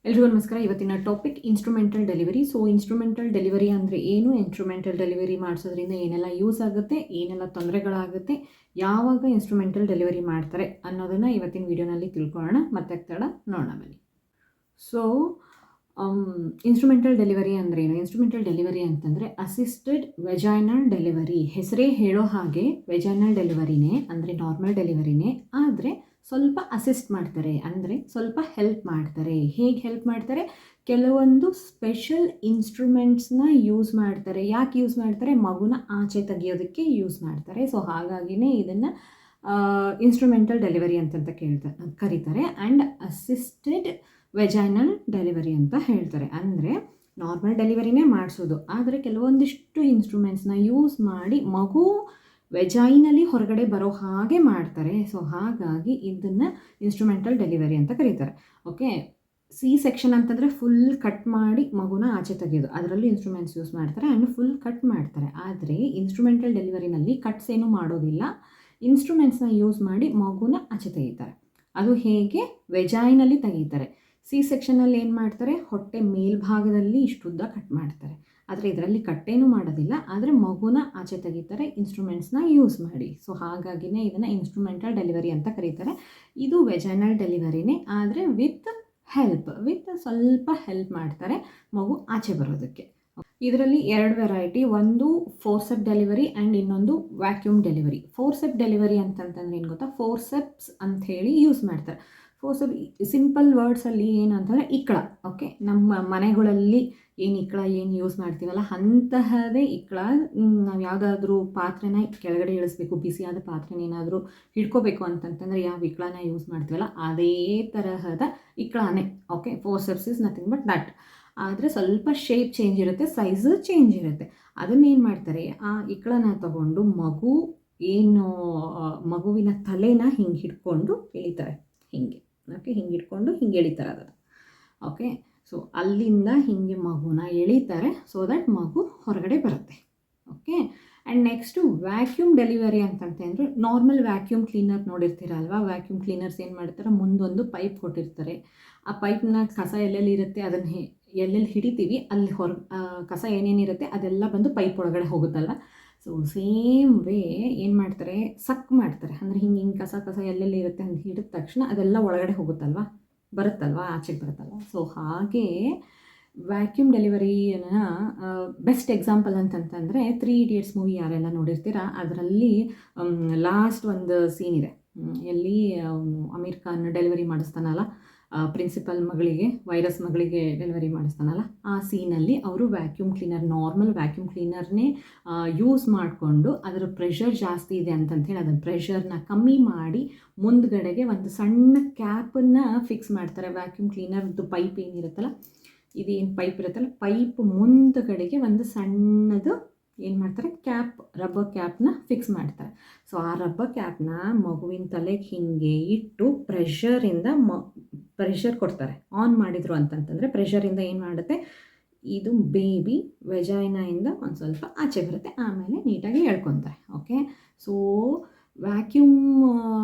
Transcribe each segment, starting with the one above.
ಎಲ್ರಿಗೂ ನಮಸ್ಕಾರ. ಇವತ್ತಿನ topic instrumental delivery. So instrumental delivery ಅಂದರೆ ಏನು, ಇನ್ಸ್ಟ್ರೂಮೆಂಟಲ್ ಡೆಲಿವರಿ ಮಾಡಿಸೋದ್ರಿಂದ ಏನೆಲ್ಲ ಯೂಸ್ ಆಗುತ್ತೆ, ಏನೆಲ್ಲ ತೊಂದರೆಗಳಾಗುತ್ತೆ, ಯಾವಾಗ ಇನ್ಸ್ಟ್ರೂಮೆಂಟಲ್ ಡೆಲಿವರಿ ಮಾಡ್ತಾರೆ ಅನ್ನೋದನ್ನು ಇವತ್ತಿನ ವಿಡಿಯೋನಲ್ಲಿ ತಿಳ್ಕೊಳ್ಳೋಣ. ಮತ್ತೆ ತಡ ನೋಡೋಣ ಬನ್ನಿ. ಸೊ ಇನ್ಸ್ಟ್ರೂಮೆಂಟಲ್ ಡೆಲಿವರಿ ಅಂದ್ರೇನು? ಇನ್ಸ್ಟ್ರೂಮೆಂಟಲ್ ಡೆಲಿವರಿ ಅಂತಂದರೆ ಅಸಿಸ್ಟೆಡ್ ವೆಜೈನಲ್ ಡೆಲಿವರಿ. ಹೆಸರೇ ಹೇಳೋ ಹಾಗೆ ವೆಜೈನಲ್ ಡೆಲಿವರಿನೇ, ಅಂದರೆ ನಾರ್ಮಲ್ ಡೆಲಿವರಿನೇ, ಆದರೆ ಸ್ವಲ್ಪ ಅಸಿಸ್ಟ್ ಮಾಡ್ತಾರೆ, ಅಂದರೆ ಸ್ವಲ್ಪ ಹೆಲ್ಪ್ ಮಾಡ್ತಾರೆ. ಹೇಗೆ ಹೆಲ್ಪ್ ಮಾಡ್ತಾರೆ? ಕೆಲವೊಂದು ಸ್ಪೆಷಲ್ ಇನ್ಸ್ಟ್ರೂಮೆಂಟ್ಸ್ನ ಯೂಸ್ ಮಾಡ್ತಾರೆ. ಯಾಕೆ ಯೂಸ್ ಮಾಡ್ತಾರೆ? ಮಗುನ ಆಚೆ ತೆಗಿಯೋದಕ್ಕೆ ಯೂಸ್ ಮಾಡ್ತಾರೆ. ಸೊ ಹಾಗಾಗಿನೇ ಇದನ್ನು ಇನ್ಸ್ಟ್ರೂಮೆಂಟಲ್ ಡೆಲಿವರಿ ಅಂತಂತ ಕರೀತಾರೆ. ಆ್ಯಂಡ್ ಅಸಿಸ್ಟೆಡ್ ವೆಜೈನಲ್ ಡೆಲಿವರಿ ಅಂತ ಹೇಳ್ತಾರೆ. ಅಂದರೆ ನಾರ್ಮಲ್ ಡೆಲಿವರಿನೇ ಮಾಡಿಸೋದು, ಆದರೆ ಕೆಲವೊಂದಿಷ್ಟು ಇನ್ಸ್ಟ್ರೂಮೆಂಟ್ಸ್ನ ಯೂಸ್ ಮಾಡಿ ಮಗು ವೆಜೈನಲ್ಲಿ ಹೊರಗಡೆ ಬರೋ ಹಾಗೆ ಮಾಡ್ತಾರೆ. ಸೊ ಹಾಗಾಗಿ ಇದನ್ನು ಇನ್ಸ್ಟ್ರೂಮೆಂಟಲ್ ಡೆಲಿವರಿ ಅಂತ ಕರೀತಾರೆ. ಓಕೆ, ಸಿ ಸೆಕ್ಷನ್ ಅಂತಂದರೆ ಫುಲ್ ಕಟ್ ಮಾಡಿ ಮಗುನ ಆಚೆ ತೆಗೆಯೋದು, ಅದರಲ್ಲಿ ಇನ್ಸ್ಟ್ರೂಮೆಂಟ್ಸ್ ಯೂಸ್ ಮಾಡ್ತಾರೆ ಆ್ಯಂಡ್ ಫುಲ್ ಕಟ್ ಮಾಡ್ತಾರೆ. ಆದರೆ ಇನ್ಸ್ಟ್ರೂಮೆಂಟಲ್ ಡೆಲಿವರಿನಲ್ಲಿ ಕಟ್ಸ್ ಏನೂ ಮಾಡೋದಿಲ್ಲ, ಇನ್ಸ್ಟ್ರೂಮೆಂಟ್ಸ್ನ ಯೂಸ್ ಮಾಡಿ ಮಗುನ ಆಚೆ ತೆಗಿತಾರೆ. ಅದು ಹೇಗೆ? ವೆಜೈನಲ್ಲಿ ತೆಗಿತಾರೆ. ಸಿ ಸೆಕ್ಷನಲ್ಲಿ ಏನು ಮಾಡ್ತಾರೆ? ಹೊಟ್ಟೆ ಮೇಲ್ಭಾಗದಲ್ಲಿ ಇಷ್ಟುದ್ದ ಕಟ್ ಮಾಡ್ತಾರೆ. ಆದರೆ ಇದರಲ್ಲಿ ಕಟ್ಟೇನೂ ಮಾಡೋದಿಲ್ಲ, ಆದರೆ ಮಗುನ ಆಚೆ ತೆಗಿತಾರೆ ಇನ್ಸ್ಟ್ರೂಮೆಂಟ್ಸ್ನ ಯೂಸ್ ಮಾಡಿ. ಸೊ ಹಾಗಾಗಿನೇ ಇದನ್ನು ಇನ್ಸ್ಟ್ರೂಮೆಂಟಲ್ ಡೆಲಿವರಿ ಅಂತ ಕರೀತಾರೆ. ಇದು ವೆಜೈನಲ್ ಡೆಲಿವರಿನೇ, ಆದರೆ ವಿತ್ ಸ್ವಲ್ಪ ಹೆಲ್ಪ್ ಮಾಡ್ತಾರೆ ಮಗು ಆಚೆ ಬರೋದಕ್ಕೆ. ಇದರಲ್ಲಿ ಎರಡು ವೆರೈಟಿ, ಒಂದು ಫೋರ್ಸೆಪ್ ಡೆಲಿವರಿ ಆ್ಯಂಡ್ ಇನ್ನೊಂದು ವ್ಯಾಕ್ಯೂಮ್ ಡೆಲಿವರಿ. ಫೋರ್ಸೆಪ್ ಡೆಲಿವರಿ ಅಂತಂತಂದ್ರೆ ಏನು ಗೊತ್ತಾ? ಫೋರ್ಸೆಪ್ಸ್ ಅಂಥೇಳಿ ಯೂಸ್ ಮಾಡ್ತಾರೆ. ಫೋರ್ಸೆಪ್ ಸಿಂಪಲ್ ವರ್ಡ್ಸಲ್ಲಿ ಏನು ಅಂತಂದರೆ ಇಕ್ಕಳ. ಓಕೆ, ನಮ್ಮ ಮನೆಗಳಲ್ಲಿ ಏನು ಇಕ್ಕಳ ಏನು ಯೂಸ್ ಮಾಡ್ತೀವಲ್ಲ ಅಂತಹದೇ ಇಕ್ಕಳ. ನಾವು ಯಾವುದಾದ್ರೂ ಪಾತ್ರೆನ ಕೆಳಗಡೆ ಇಳಿಸ್ಬೇಕು, ಬಿಸಿಯಾದ ಪಾತ್ರೆನ ಏನಾದರೂ ಹಿಡ್ಕೋಬೇಕು ಅಂತಂತಂದರೆ ಯಾವ ಇಕ್ಕಳನ ಯೂಸ್ ಮಾಡ್ತೀವಲ್ಲ ಅದೇ ತರಹದ ಇಕ್ಕಳನೇ. Okay, forceps is nothing but that. ಆದರೆ ಸ್ವಲ್ಪ ಶೇಪ್ ಚೇಂಜ್ ಇರುತ್ತೆ, ಸೈಜು ಚೇಂಜ್ ಇರುತ್ತೆ. ಅದನ್ನೇನು ಮಾಡ್ತಾರೆ? ಆ ಇಕ್ಕಳನ ತಗೊಂಡು ಮಗುವಿನ ತಲೆನ ಹಿಂಗೆ ಹಿಡ್ಕೊಂಡು ಎಳಿತಾರೆ, ಹಿಂಗೆ. ಓಕೆ, ಹಿಂಗೆ ಹಿಡ್ಕೊಂಡು ಹಿಂಗೆ ಎಳಿತಾರೆ ಅದನ್ನು. ಓಕೆ, ಸೊ ಅಲ್ಲಿಂದ ಹಿಂಗೆ ಮಗುನ ಎಳಿತಾರೆ, ಸೊ ದಟ್ ಮಗು ಹೊರಗಡೆ ಬರುತ್ತೆ. Okay, and next vacuum delivery ಅಂತಂತಂದರೆ ನಾರ್ಮಲ್ ವ್ಯಾಕ್ಯೂಮ್ ಕ್ಲೀನರ್ ನೋಡಿರ್ತೀರಲ್ವ. ವ್ಯಾಕ್ಯೂಮ್ ಕ್ಲೀನರ್ಸ್ ಏನು ಮಾಡ್ತಾರೆ? ಮುಂದೊಂದು ಪೈಪ್ ಕೊಟ್ಟಿರ್ತಾರೆ. ಆ ಪೈಪ್ನ ಕಸ ಎಲ್ಲೆಲ್ಲಿ ಇರುತ್ತೆ ಅದನ್ನು ಎಲ್ಲೆಲ್ಲಿ ಹಿಡಿತೀವಿ ಅಲ್ಲಿ ಕಸ ಏನೇನಿರುತ್ತೆ ಅದೆಲ್ಲ ಬಂದು ಪೈಪ್ ಒಳಗಡೆ ಹೋಗುತ್ತಲ್ಲ. ಸೊ ಸೇಮ್ ವೇ ಏನು ಮಾಡ್ತಾರೆ? ಸಕ್ ಮಾಡ್ತಾರೆ. ಅಂದರೆ ಹಿಂಗೆ ಕಸ ಎಲ್ಲೆಲ್ಲಿ ಇರುತ್ತೆ ಅಂತ ಹಿಡಿದ ತಕ್ಷಣ ಅದೆಲ್ಲ ಒಳಗಡೆ ಬರುತ್ತಲ್ವ, ಆಚೆಗೆ ಬರುತ್ತಲ್ವ. ಸೊ ಹಾಗೆ ವ್ಯಾಕ್ಯೂಮ್ ಡೆಲಿವರಿನ ಬೆಸ್ಟ್ ಎಕ್ಸಾಂಪಲ್ ಅಂತಂತಂದರೆ 3 Idiots ಮೂವಿ ಯಾರೆಲ್ಲ ನೋಡಿರ್ತೀರಾ, ಅದರಲ್ಲಿ ಲಾಸ್ಟ್ ಒಂದು ಸೀನ್ ಇದೆ, ಎಲ್ಲಿ ಅಮೀರ್ ಖಾನ್ ಡೆಲಿವರಿ ಮಾಡಿಸ್ತಾನಲ್ಲ ಪ್ರಿನ್ಸಿಪಲ್ ಮಗಳಿಗೆ, ವೈರಸ್ ಮಗಳಿಗೆ ಡೆಲಿವರಿ ಮಾಡಿಸ್ತಾನಲ್ಲ, ಆ ಸೀನಲ್ಲಿ ಅವರು ನಾರ್ಮಲ್ ವ್ಯಾಕ್ಯೂಮ್ ಕ್ಲೀನರ್ನೇ ಯೂಸ್ ಮಾಡಿಕೊಂಡು ಅದರ ಪ್ರೆಷರ್ ಜಾಸ್ತಿ ಇದೆ ಅಂತಂಥೇಳಿ ಅದನ್ನು ಪ್ರೆಷರ್ನ ಕಮ್ಮಿ ಮಾಡಿ ಮುಂದ್ಗಡೆಗೆ ಒಂದು ಸಣ್ಣ ಕ್ಯಾಪನ್ನು ಫಿಕ್ಸ್ ಮಾಡ್ತಾರೆ. ವ್ಯಾಕ್ಯೂಮ್ ಕ್ಲೀನರ್ದು ಪೈಪ್ ಏನಿರುತ್ತಲ್ಲ, ಇದೇನು ಪೈಪ್ ಇರುತ್ತಲ್ಲ, ಪೈಪ್ ಮುಂದ್ಗಡೆಗೆ ಒಂದು ಸಣ್ಣದು ಏನು ಮಾಡ್ತಾರೆ? ರಬ್ಬರ್ ಕ್ಯಾಪ್ನ ಫಿಕ್ಸ್ ಮಾಡ್ತಾರೆ. ಸೊ ಆ ರಬ್ಬರ್ ಕ್ಯಾಪ್ನ ಮಗುವಿನ ತಲೆಗೆ ಹಿಂಗೆ ಇಟ್ಟು ಪ್ರೆಷರ್ ಕೊಡ್ತಾರೆ. ಆನ್ ಮಾಡಿದ್ರು ಅಂತಂತಂದರೆ ಪ್ರೆಷರಿಂದ ಏನು ಮಾಡುತ್ತೆ? ಇದು ಬೇಬಿ ವೆಜೈನಾಯಿಂದ ಒಂದು ಸ್ವಲ್ಪ ಆಚೆ ಬರುತ್ತೆ, ಆಮೇಲೆ ನೀಟಾಗಿ ಎಳ್ಕೊತಾರೆ. ಓಕೆ, ಸೊ ವ್ಯಾಕ್ಯೂಮ್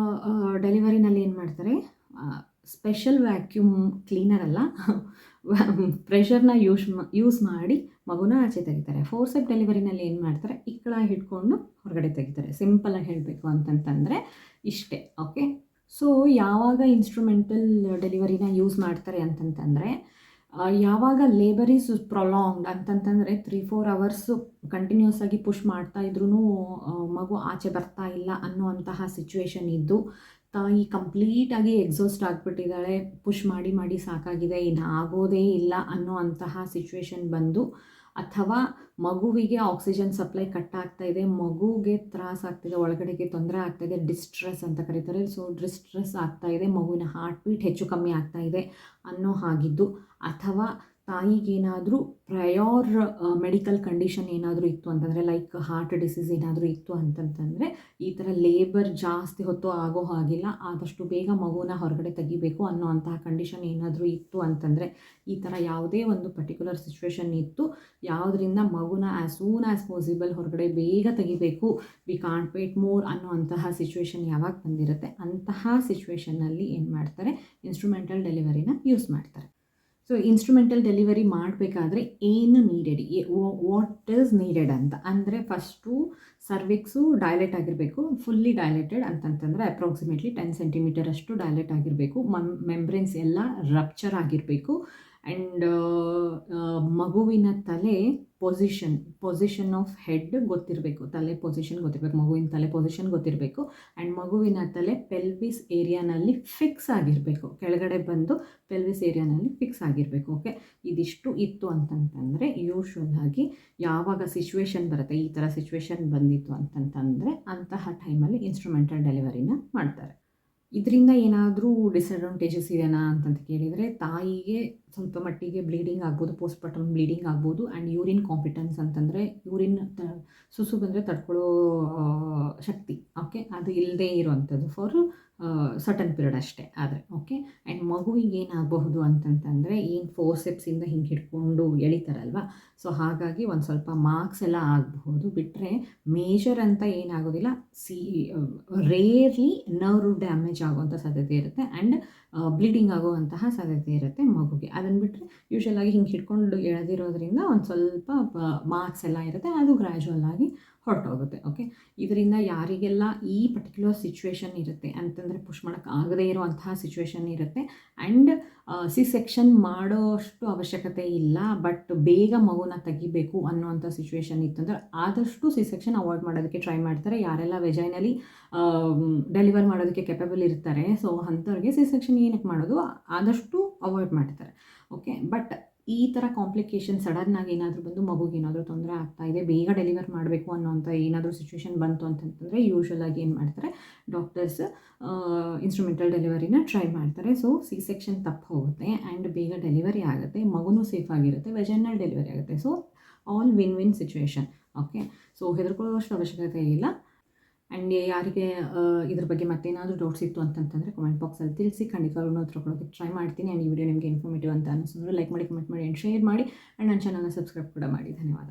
ಡೆಲಿವರಿನಲ್ಲಿ ಏನು ಮಾಡ್ತಾರೆ? ಸ್ಪೆಷಲ್ ವ್ಯಾಕ್ಯೂಮ್ ಕ್ಲೀನರ್ ಅಲ್ಲ, ಪ್ರೆಷರ್ನ ಯೂಸ್ ಮಾಡಿ ಮಗುನ ಆಚೆ ತೆಗಿತಾರೆ. ಫೋರ್ಸೆಪ್ ಡೆಲಿವರಿನಲ್ಲಿ ಏನು ಮಾಡ್ತಾರೆ? ಇಕ್ಕಳ ಹಿಡ್ಕೊಂಡು ಹೊರಗಡೆ ತೆಗಿತಾರೆ. ಸಿಂಪಲಾಗಿ ಹೇಳಬೇಕು ಅಂತಂತಂದರೆ ಇಷ್ಟೇ. ಓಕೆ, ಸೊ ಯಾವಾಗ ಇನ್ಸ್ಟ್ರೂಮೆಂಟಲ್ ಡೆಲಿವರಿನ ಯೂಸ್ ಮಾಡ್ತಾರೆ ಅಂತಂತಂದರೆ, ಯಾವಾಗ ಲೇಬರ್ ಈಸ್ ಪ್ರೊಲಾಂಗ್ಡ್ ಅಂತಂತಂದರೆ 3-4 ಅವರ್ಸು ಕಂಟಿನ್ಯೂಸ್ ಆಗಿ ಪುಷ್ ಮಾಡ್ತಾ ಇದ್ರೂ ಮಗು ಆಚೆ ಬರ್ತಾ ಇಲ್ಲ ಅನ್ನುವಂತಹ ಸಿಚುವೇಶನ್ ಇದ್ದು, ತಾಯಿ ಕಂಪ್ಲೀಟಾಗಿ ಎಕ್ಸಾಸ್ಟ್ ಆಗಿಬಿಟ್ಟಿದ್ದಾಳೆ, ಪುಷ್ ಮಾಡಿ ಸಾಕಾಗಿದೆ, ಇನ್ನು ಆಗೋದೇ ಇಲ್ಲ ಅನ್ನುವಂತಹ ಸಿಚುವೇಶನ್ ಬಂದು, ಅಥವಾ ಮಗುವಿಗೆ ಆಕ್ಸಿಜನ್ ಸಪ್ಲೈ ಕಟ್ ಆಗ್ತಾಯಿದೆ, ಮಗುಗೆ ತ್ರಾಸ ಆಗ್ತಿದೆ, ಒಳಗಡೆಗೆ ತೊಂದರೆ ಆಗ್ತಾಯಿದೆ, ಡಿಸ್ಟ್ರೆಸ್ ಅಂತ ಕರೀತಾರೆ. ಸೊ ಡಿಸ್ಟ್ರೆಸ್ ಆಗ್ತಾಯಿದೆ, ಮಗುವಿನ ಹಾರ್ಟ್ ಬೀಟ್ ಹೆಚ್ಚು ಕಮ್ಮಿ ಆಗ್ತಾಯಿದೆ ಅನ್ನೋ ಹಾಗಿದ್ದು, ಅಥವಾ ತಾಯಿಗೇನಾದರೂ ಪ್ರಯೋರ್ ಮೆಡಿಕಲ್ ಕಂಡೀಷನ್ ಏನಾದರೂ ಇತ್ತು ಅಂತಂದರೆ, ಲೈಕ್ ಹಾರ್ಟ್ ಡಿಸೀಸ್ ಏನಾದರೂ ಇತ್ತು ಅಂತಂತಂದರೆ, ಈ ಥರ ಲೇಬರ್ ಜಾಸ್ತಿ ಹೊತ್ತು ಆಗೋ ಹಾಗಿಲ್ಲ, ಆದಷ್ಟು ಬೇಗ ಮಗುನ ಹೊರಗಡೆ ತೆಗಿಬೇಕು ಅನ್ನೋ ಅಂತಹ ಕಂಡೀಷನ್ ಏನಾದರೂ ಇತ್ತು ಅಂತಂದರೆ, ಈ ಥರ ಯಾವುದೇ ಒಂದು ಪರ್ಟಿಕ್ಯುಲರ್ ಸಿಚುವೇಶನ್ ಇತ್ತು, ಯಾವುದರಿಂದ ಮಗುನ ಆ್ಯಸ್ ಸೂನ್ ಆ್ಯಸ್ ಪಾಸಿಬಲ್ ಹೊರಗಡೆ ಬೇಗ ತೆಗಿಬೇಕು, ವಿ ಕಾಂಟ್ ವೇಟ್ ಮೋರ್ ಅನ್ನೋ ಅಂತಹ ಸಿಚುವೇಶನ್ ಯಾವಾಗ ಬಂದಿರುತ್ತೆ, ಅಂತಹ ಸಿಚುವೇಶನ್ನಲ್ಲಿ ಏನು ಮಾಡ್ತಾರೆ? ಇನ್ಸ್ಟ್ರೂಮೆಂಟಲ್ ಡೆಲಿವರಿನ ಯೂಸ್ ಮಾಡ್ತಾರೆ. ಸೊ ಇನ್ಸ್ಟ್ರೂಮೆಂಟಲ್ ಡೆಲಿವರಿ ಮಾಡಬೇಕಾದ್ರೆ ಏನು ನೀಡೆಡ್, ವಾಟ್ ಈಸ್ ನೀಡೆಡ್ ಅಂತ ಅಂದರೆ ಫಸ್ಟು ಸರ್ವಿಕ್ಸು ಡೈಲೇಟ್ ಆಗಿರಬೇಕು, ಫುಲ್ಲಿ ಡೈಲೇಟೆಡ್ ಅಂತಂತಂದರೆ ಅಪ್ರಾಕ್ಸಿಮೇಟ್ಲಿ 10 ಸೆಂಟಿಮೀಟರ್ ಅಷ್ಟು ಡೈಲೇಟ್ ಆಗಿರಬೇಕು. ಮೆಂಬ್ರೇನ್ಸ್ ಎಲ್ಲ ರಪ್ಚರ್ ಆಗಿರಬೇಕು. ಆ್ಯಂಡ್ ಮಗುವಿನ ತಲೆ ಪೊಸಿಷನ್ ಆಫ್ ಹೆಡ್ ಗೊತ್ತಿರಬೇಕು, ತಲೆ ಪೊಸಿಷನ್ ಗೊತ್ತಿರಬೇಕು, ಮಗುವಿನ ತಲೆ ಪೊಸಿಷನ್ ಗೊತ್ತಿರಬೇಕು. ಆ್ಯಂಡ್ ಮಗುವಿನ ತಲೆ ಪೆಲ್ವಿಸ್ ಏರಿಯಾನಲ್ಲಿ ಫಿಕ್ಸ್ ಆಗಿರಬೇಕು, ಕೆಳಗಡೆ ಬಂದು ಪೆಲ್ವಿಸ್ ಏರಿಯಾನಲ್ಲಿ ಫಿಕ್ಸ್ ಆಗಿರಬೇಕು. ಓಕೆ, ಇದಿಷ್ಟು ಇತ್ತು ಅಂತಂತಂದರೆ ಯೂಶ್ವಲ್ ಆಗಿ ಯಾವಾಗ ಸಿಚುವೇಶನ್ ಬರುತ್ತೆ, ಈ ಥರ ಸಿಚುವೇಶನ್ ಬಂದಿತ್ತು ಅಂತಂತಂದರೆ ಅಂತಹ ಟೈಮಲ್ಲಿ ಇನ್ಸ್ಟ್ರೂಮೆಂಟಲ್ ಡೆಲಿವರಿನ ಮಾಡ್ತಾರೆ. ಇದರಿಂದ ಏನಾದರೂ ಡಿಸಡ್ವಾಂಟೇಜಸ್ ಇದೆಯಾ ಅಂತಂತ ಕೇಳಿದರೆ, ತಾಯಿಗೆ ಸ್ವಲ್ಪ ಮಟ್ಟಿಗೆ ಬ್ಲೀಡಿಂಗ್ ಆಗ್ಬೋದು, ಪೋಸ್ಟ್ಪಾರ್ಟಮ್ ಬ್ಲೀಡಿಂಗ್ ಆಗ್ಬೋದು. ಆ್ಯಂಡ್ ಯೂರಿನ್ ಕಾಂಪಿಟೆನ್ಸ್ ಅಂತಂದರೆ ಯೂರಿನ್ ಸುಸು ಬಂದರೆ ತಡ್ಕೊಳ್ಳೋ ಶಕ್ತಿ, ಓಕೆ, ಅದು ಇಲ್ಲದೇ ಇರೋವಂಥದ್ದು ಫಾರ್ ಸರ್ಟನ್ ಪೀರಿಯಡ್ ಅಷ್ಟೇ. ಆದರೆ ಓಕೆ, ಆ್ಯಂಡ್ ಮಗುವಿಗೆ ಏನಾಗಬಹುದು ಅಂತಂತಂದರೆ, ಏನು ಫೋರ್ಸೆಪ್ಸಿಂದ ಹಿಂಗೆ ಹಿಡ್ಕೊಂಡು ಎಳಿತಾರಲ್ವ, ಸೊ ಹಾಗಾಗಿ ಒಂದು ಸ್ವಲ್ಪ ಮಾರ್ಕ್ಸ್ ಎಲ್ಲ ಆಗಬಹುದು. ಬಿಟ್ಟರೆ ಮೇಜರ್ ಅಂತ ಏನಾಗೋದಿಲ್ಲ. ರೇರ್ಲಿ ನರ್ವ್ ಡ್ಯಾಮೇಜ್ ಆಗುವಂಥ ಸಾಧ್ಯತೆ ಇರುತ್ತೆ. ಆ್ಯಂಡ್ ಬ್ಲೀಡಿಂಗ್ ಆಗುವಂತಹ ಸಾಧ್ಯತೆ ಇರುತ್ತೆ ಮಗುಗೆ. ಅದನ್ನು ಬಿಟ್ಟರೆ ಯೂಶ್ವಲಾಗಿ ಹಿಂಗೆ ಹಿಡ್ಕೊಂಡು ಎಳೆದಿರೋದ್ರಿಂದ ಒಂದು ಸ್ವಲ್ಪ ಮಾರ್ಕ್ಸ್ ಎಲ್ಲ ಇರುತ್ತೆ, ಅದು ಗ್ರ್ಯಾಜುವಲ್ ಆಗಿ ಹೊರಟೋಗುತ್ತೆ. ಓಕೆ, ಇದರಿಂದ ಯಾರಿಗೆಲ್ಲ ಈ ಪರ್ಟಿಕ್ಯುಲರ್ ಸಿಚುವೇಶನ್ ಇರುತ್ತೆ ಅಂತಂದರೆ, ಪುಷ್ ಮಾಡೋಕ್ಕೆ ಆಗದೇ ಇರುವಂತಹ ಸಿಚುವೇಶನ್ ಇರುತ್ತೆ ಆ್ಯಂಡ್ ಸಿ ಸೆಕ್ಷನ್ ಮಾಡೋಷ್ಟು ಅವಶ್ಯಕತೆ ಇಲ್ಲ, ಬಟ್ ಬೇಗ ಮಗುನ ತೆಗಿಬೇಕು ಅನ್ನೋವಂಥ ಸಿಚುವೇಶನ್ ಇತ್ತಂದರೆ ಆದಷ್ಟು ಸಿ ಸೆಕ್ಷನ್ ಅವಾಯ್ಡ್ ಮಾಡೋದಕ್ಕೆ ಟ್ರೈ ಮಾಡ್ತಾರೆ. ಯಾರೆಲ್ಲ ವೆಜೈನಲಿ ಡೆಲಿವರ್ ಮಾಡೋದಕ್ಕೆ ಕೆಪಬಲ್ ಇರ್ತಾರೆ, ಸೊ ಅಂಥವ್ರಿಗೆ ಸಿ ಸೆಕ್ಷನ್ ಏನಕ್ಕೆ ಮಾಡೋದು ಆದಷ್ಟು ಅವಾಯ್ಡ್ ಮಾಡ್ತಾರೆ. ಓಕೆ, ಬಟ್ ಈ ಥರ ಕಾಂಪ್ಲಿಕೇಶನ್ ಸಡನ್ನಾಗಿ ಏನಾದರೂ ಬಂದು ಮಗುಗೆ ಏನಾದರೂ ತೊಂದರೆ ಆಗ್ತಾ ಇದೆ, ಬೇಗ ಡೆಲಿವರ್ ಮಾಡಬೇಕು ಅನ್ನೋಂಥ ಏನಾದರೂ ಸಿಚುವೇಶನ್ ಬಂತು ಅಂತಂತಂದರೆ ಯೂಶ್ವಲಾಗಿ ಏನು ಮಾಡ್ತಾರೆ ಡಾಕ್ಟರ್ಸ್, ಇನ್ಸ್ಟ್ರೂಮೆಂಟಲ್ ಡೆಲಿವರಿನ ಟ್ರೈ ಮಾಡ್ತಾರೆ. ಸೊ ಸಿ ಸೆಕ್ಷನ್ ತಪ್ಪು ಹೋಗುತ್ತೆ ಆ್ಯಂಡ್ ಬೇಗ ಡೆಲಿವರಿ ಆಗುತ್ತೆ, ಮಗುನೂ ಸೇಫ್ ಆಗಿರುತ್ತೆ, ವೆಜೈನಲ್ ಡೆಲಿವರಿ ಆಗುತ್ತೆ. So all win win situation. Okay, so ಹೆದರ್ಕೊಳ್ಳೋಷ್ಟು ಅವಶ್ಯಕತೆ ಇಲ್ಲ. ಆ್ಯಂಡ್ ಯಾರಿಗೆ ಇದ್ರ ಬಗ್ಗೆ ಮತ್ತೇನಾದರೂ ಡೌಟ್ಸ್ ಇತ್ತು ಅಂತಂತಂದರೆ ಕಮೆಂಟ್ ಬಾಕ್ಸಲ್ಲಿ ತಿಳಿಸಿ, ಖಂಡಿತವಾಗ್ಲೂ ತಿಳ್ಕೊಳ್ಳೋಕ್ಕೆ ಟ್ರೈ ಮಾಡ್ತೀನಿ. ಆ್ಯಂಡ್ ಈ ವಿಡಿಯೋ ನಿಮಗೆ ಇನ್ಫಾರ್ಮೇಟಿವ್ ಅಂತ ಅನಿಸಿದ್ರೆ ಲೈಕ್ ಮಾಡಿ, ಕಮೆಂಟ್ ಮಾಡಿ ಆ್ಯಂಡ್ ಶೇರ್ ಮಾಡಿ. ಆ್ಯಂಡ್ ನನ್ನ ಚಾನಲ್ನ ಸಬ್ಸ್ಕ್ರೈಬ್ ಕೂಡ ಮಾಡಿ. ಧನ್ಯವಾದ.